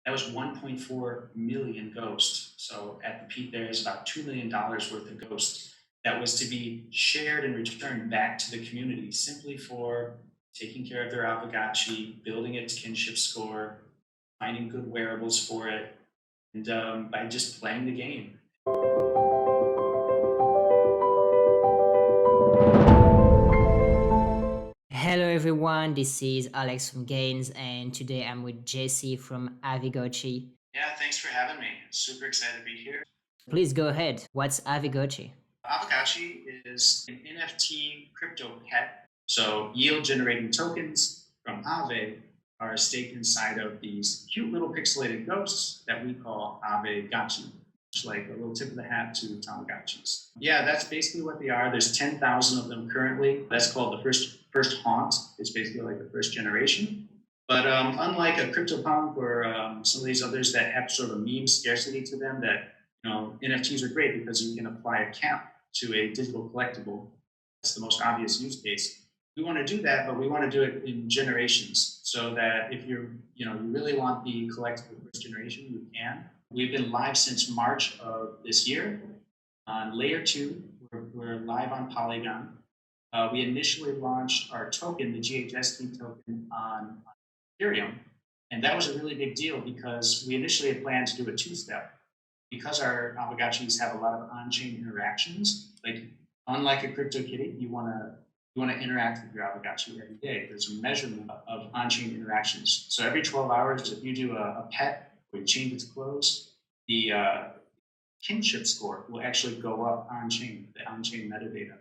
That was 1.4 million ghosts. So at the peak, there is about $2 million worth of ghosts that was to be shared and returned back to the community simply for taking care of their Aavegotchi, building its kinship score, finding good wearables for it, and by just playing the game. Hello everyone, this is Alex from Gains, and today I'm with Jesse from Aavegotchi. Yeah, thanks for having me. Super excited to be here. Please go ahead. What's Aavegotchi? Aavegotchi is an NFT crypto pet. So yield generating tokens from Aave are staked inside of these cute little pixelated ghosts that we call Aavegotchi, which like a little tip of the hat to Tamagotchis. Yeah, that's basically what they are. There's 10,000 of them currently. That's called the first haunt. It's basically like the first generation. But unlike a CryptoPunk or some of these others that have sort of a meme scarcity to them, that NFTs are great because you can apply a cap to a digital collectible. That's the most obvious use case. We want to do that, but we want to do it in generations so that if you really want the collectible first generation, you can. We've been live since March of this year on layer 2. We're live on Polygon. We initially launched our token, the GHST token, on Ethereum. And that was a really big deal because we initially had planned to do a two-step. Because our Aavegotchis have a lot of on-chain interactions, like unlike a CryptoKitty, you want to interact with your Aavegotchi every day. There's a measurement of on-chain interactions. So every 12 hours, if you do a pet or you change its clothes, the kinship score will actually go up on-chain, the on-chain metadata.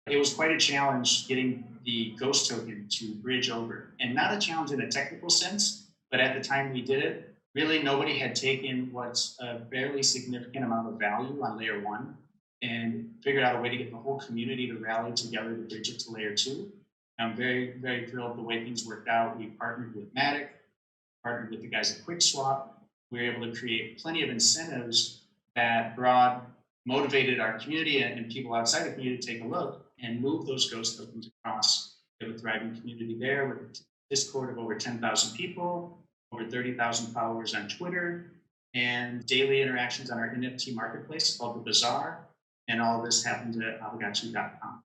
It was quite a challenge getting the ghost token to bridge over, and not a challenge in a technical sense, but at the time we did it, really nobody had taken what's a fairly significant amount of value on layer 1 and figured out a way to get the whole community to rally together to bridge it to layer 2. I'm very, very thrilled the way things worked out. We partnered with Matic, partnered with the guys at Quickswap. We were able to create plenty of incentives that motivated our community and people outside the community to take a look and move those ghost tokens across. We have a thriving community there with a Discord of over 10,000 people, over 30,000 followers on Twitter, and daily interactions on our NFT marketplace called the Baazaar. And all of this happens at Aavegotchi.com.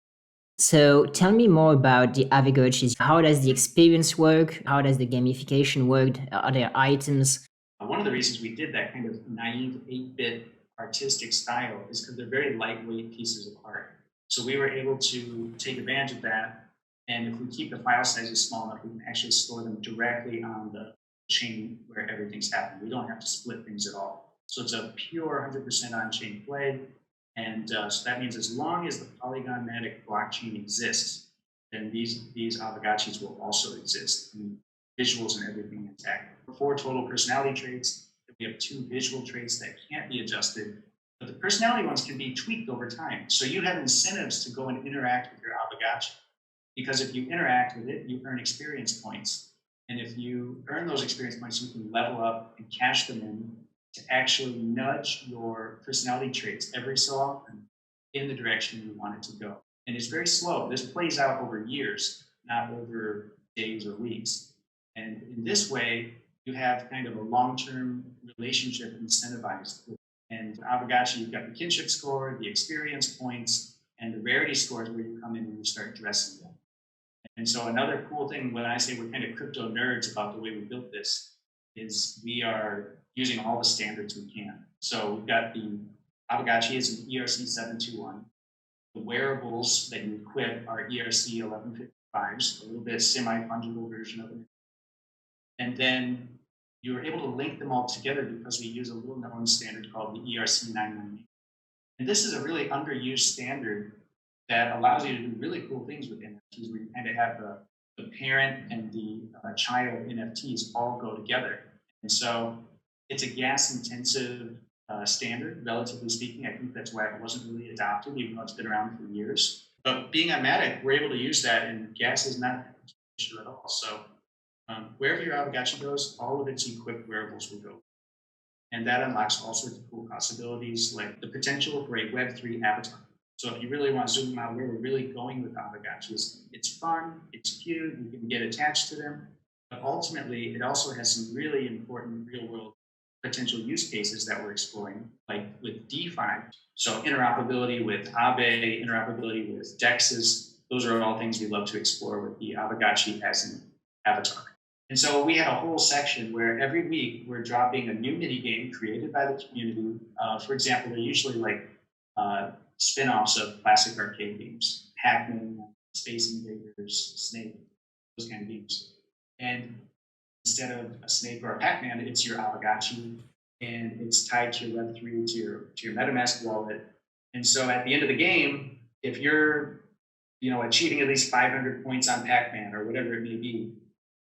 So tell me more about the Aavegotchis. How does the experience work? How does the gamification work? Are there items? One of the reasons we did that kind of naive 8-bit artistic style is because they're very lightweight pieces of art. So we were able to take advantage of that. And if we keep the file sizes small enough, we can actually store them directly on the chain where everything's happening. We don't have to split things at all. So it's a pure 100% on-chain play. And so that means as long as the Polygon-matic blockchain exists, then these Aavegotchis will also exist. And visuals and everything intact. 4 total personality traits. We have 2 visual traits that can't be adjusted. But the personality ones can be tweaked over time. So you have incentives to go and interact with your Aavegotchi. Because if you interact with it, you earn experience points. And if you earn those experience points, you can level up and cash them in to actually nudge your personality traits every so often in the direction you want it to go. And it's very slow. This plays out over years, not over days or weeks. And in this way, you have kind of a long-term relationship incentivized. And Aavegotchi, you've got the kinship score, the experience points, and the rarity scores where you come in and you start dressing them. And so another cool thing when I say we're kind of crypto nerds about the way we built this is we are using all the standards we can. So we've got the Aavegotchi is an ERC 721. The wearables that you equip are ERC 1155s, a little bit semi-fungible version of it. And then you're able to link them all together because we use a little known standard called the ERC 998. And this is a really underused standard that allows you to do really cool things with NFTs where you kind of have the parent and the child NFTs all go together. And so it's a gas intensive standard, relatively speaking. I think that's why it wasn't really adopted, even though it's been around for years. But being on Matic, we're able to use that, and gas is not an issue at all. So wherever your Aavegotchi goes, all of its equipped wearables will go. And that unlocks all sorts of cool possibilities, like the potential for a Web3 avatar. So if you really want to zoom out where we're really going with Aavegotchis, it's fun, it's cute, you can get attached to them, but ultimately it also has some really important real world potential use cases that we're exploring, like with DeFi. So interoperability with Aave, interoperability with DEXs, those are all things we love to explore with the Aavegotchi as an avatar. And so we had a whole section where every week we're dropping a new mini game created by the community. For example, they're usually like spin-offs of classic arcade games, Pac-Man, Space Invaders, Snake, those kind of games. And instead of a Snake or a Pac-Man, it's your Aavegotchi, and it's tied to your Web3, to your MetaMask wallet. And so at the end of the game, if you're achieving at least 500 points on Pac-Man or whatever it may be,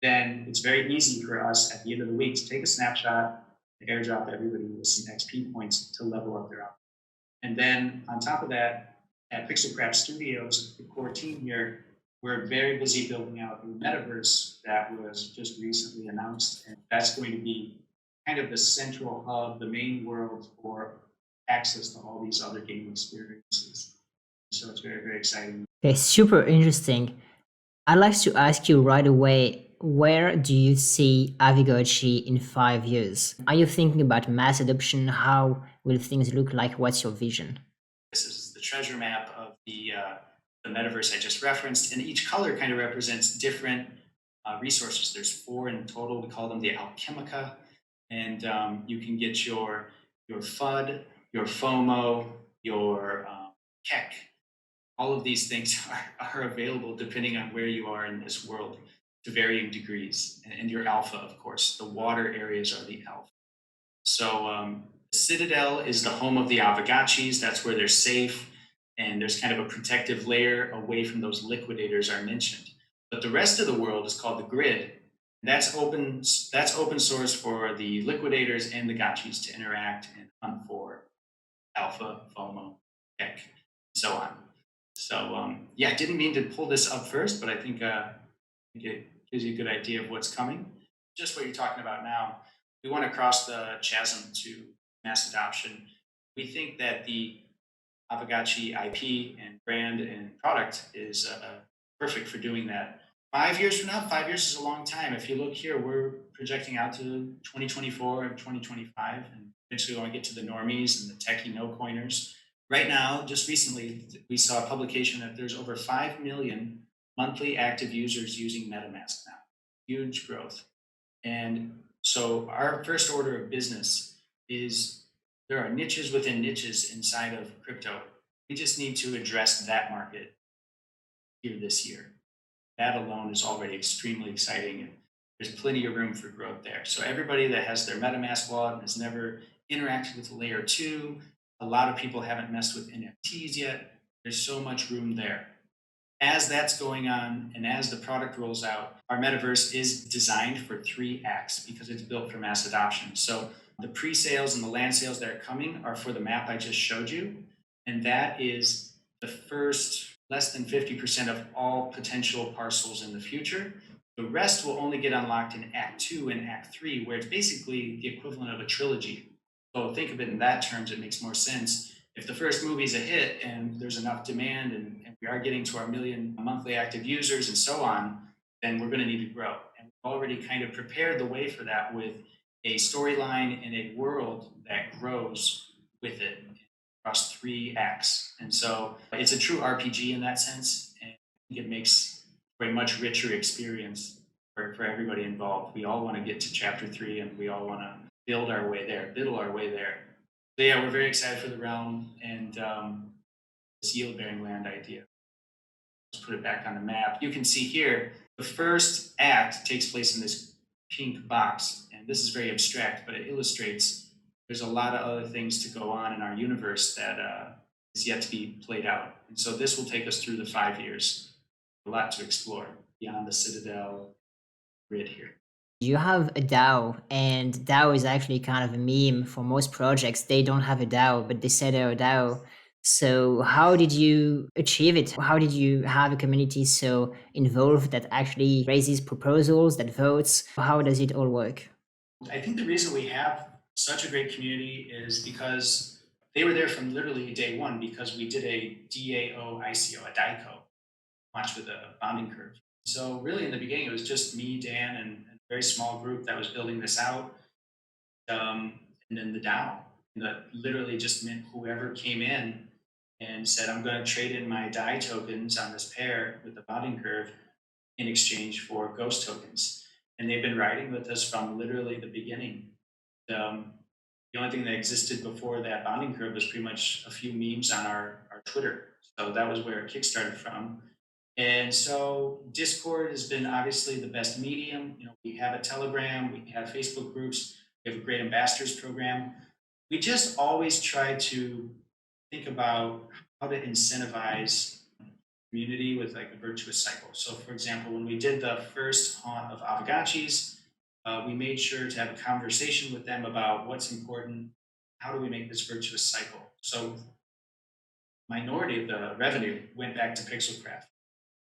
then it's very easy for us at the end of the week to take a snapshot, airdrop everybody with some XP points to level up their output. And then on top of that, at Pixelcraft Studios, the core team here, we're very busy building out a metaverse that was just recently announced. And that's going to be kind of the central hub, the main world for access to all these other game experiences. So it's very, very exciting. Okay, super interesting. I'd like to ask you right away, where do you see Aavegotchi in 5 years? Are you thinking about mass adoption? How will things look like? What's your vision? This is the treasure map of the metaverse I just referenced, and each color kind of represents different resources. There's 4 in total. We call them the Alchemica, and you can get your FUD, your FOMO, your KEK. All of these things are available depending on where you are in this world to varying degrees. And your alpha, of course, the water areas are the alpha. So the Citadel is the home of the Aavegotchis. That's where they're safe. And there's kind of a protective layer away from those liquidators I mentioned. But the rest of the world is called the grid. That's open source for the liquidators and the gotchis to interact and hunt for alpha, FOMO, KEK, and so on. So yeah, I didn't mean to pull this up first, but I think it gives you a good idea of what's coming. Just what you're talking about now, we want to cross the chasm to mass adoption. We think that the Aavegotchi IP and brand and product is perfect for doing that. 5 years from now, 5 years is a long time. If you look here, we're projecting out to 2024 and 2025, and eventually we want to get to the normies and the techie no-coiners. Right now, just recently, we saw a publication that there's over 5 million monthly active users using MetaMask now. Huge growth. And so our first order of business is there are niches within niches inside of crypto. We just need to address that market here this year. That alone is already extremely exciting, and there's plenty of room for growth there. So everybody that has their MetaMask wallet and has never interacted with layer 2, a lot of people haven't messed with NFTs yet. There's so much room there. As that's going on and as the product rolls out, our metaverse is designed for 3 acts because it's built for mass adoption. So the pre-sales and the land sales that are coming are for the map I just showed you. And that is the first less than 50% of all potential parcels in the future. The rest will only get unlocked in Act 2 and Act 3, where it's basically the equivalent of a trilogy. So think of it in that terms, it makes more sense. If the first movie is a hit and there's enough demand and we are getting to our 1 million monthly active users and so on, then we're going to need to grow. And we've already kind of prepared the way for that with a storyline and a world that grows with it across 3 acts. And so it's a true RPG in that sense. And I think it makes for a much richer experience for everybody involved. We all want to get to chapter 3 and we all want to build our way there. So yeah, we're very excited for the realm and this yield-bearing land idea. Let's put it back on the map. You can see here, the first act takes place in this pink box. And this is very abstract, but it illustrates there's a lot of other things to go on in our universe that is yet to be played out. And so this will take us through the 5 years. A lot to explore beyond the Citadel grid here. You have a DAO, and DAO is actually kind of a meme for most projects. They don't have a DAO, but they say they're a DAO. So how did you achieve it? How did you have a community so involved that actually raises proposals, that votes? How does it all work? I think the reason we have such a great community is because they were there from literally day one, because we did a DAO ICO, a DICO, launched with a bonding curve. So really in the beginning, it was just me, Dan, and a very small group that was building this out. and then the DAO. And that literally just meant whoever came in and said, I'm going to trade in my DAI tokens on this pair with the bonding curve in exchange for ghost tokens. And they've been riding with us from literally the beginning. The only thing that existed before that bonding curve was pretty much a few memes on our Twitter. So that was where it kickstarted from. And so Discord has been obviously the best medium. We have a Telegram, we have Facebook groups, we have a great ambassadors program. We just always try to think about how to incentivize community with like a virtuous cycle. So for example, when we did the first haunt of Aavegotchis, we made sure to have a conversation with them about what's important, how do we make this virtuous cycle. So minority of the revenue went back to Pixelcraft.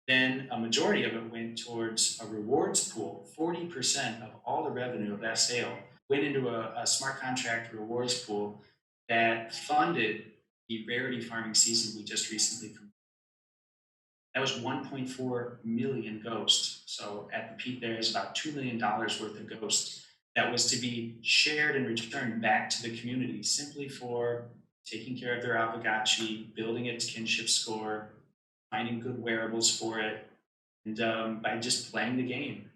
Then a majority of it went towards a rewards pool. 40% of all the revenue of that sale went into a smart contract rewards pool that funded the rarity farming season we just recently completed. That was 1.4 million ghosts. So at the peak there is about $2 million worth of ghosts that was to be shared and returned back to the community simply for taking care of their Aavegotchi, building its kinship score, finding good wearables for it, and by just playing the game.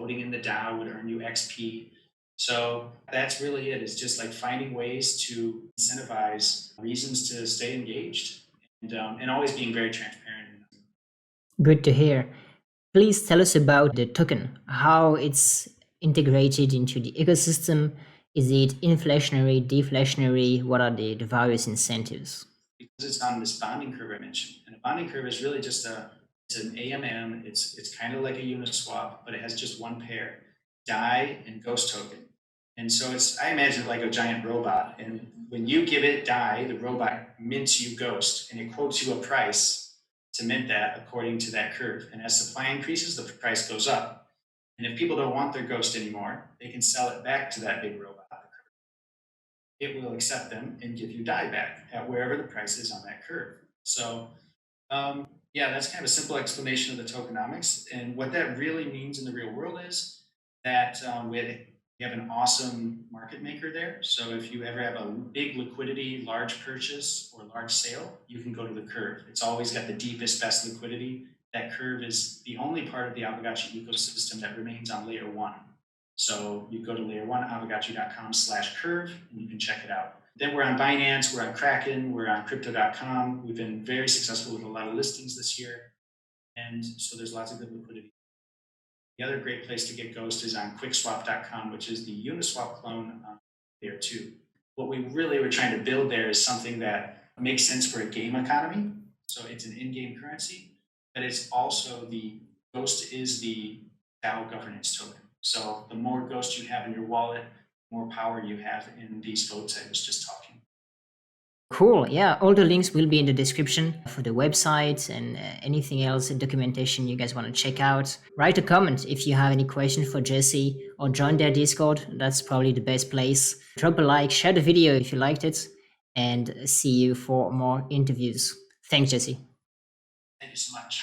Voting in the DAO would earn you XP. So that's really it. It's just like finding ways to incentivize reasons to stay engaged and always being very transparent. Good to hear. Please tell us about the token, how it's integrated into the ecosystem. Is it inflationary, deflationary? What are the various incentives? Because it's on this bonding curve I mentioned. And a bonding curve is really just it's an AMM. It's kind of like a Uniswap, but it has just one pair, DAI and ghost token. And so I imagine it like a giant robot. And when you give it DAI, the robot mints you ghost, and it quotes you a price to mint that according to that curve. And as supply increases, the price goes up. And if people don't want their ghost anymore, they can sell it back to that big robot. It will accept them and give you DAI back at wherever the price is on that curve. So yeah, that's kind of a simple explanation of the tokenomics. And what that really means in the real world is that we have an awesome market maker there. So if you ever have a big liquidity, large purchase or large sale, you can go to the curve. It's always got the deepest, best liquidity. That curve is the only part of the Aavegotchi ecosystem that remains on layer one. So you go to layer one, aavegotchi.com/curve, and you can check it out. Then we're on Binance, we're on Kraken, we're on crypto.com. We've been very successful with a lot of listings this year. And so there's lots of good liquidity. The other great place to get Ghost is on quickswap.com, which is the Uniswap clone there too. What we really were trying to build there is something that makes sense for a game economy. So it's an in-game currency, but it's also Ghost is the DAO governance token. So the more Ghost you have in your wallet, the more power you have in these votes I was just talking. Cool. Yeah, all the links will be in the description for the website and anything else in documentation you guys want to check out. Write a comment if you have any questions for Jesse or join their Discord. That's probably the best place. Drop a like, share the video if you liked it, and see you for more interviews. Thanks, Jesse. Thank you so much.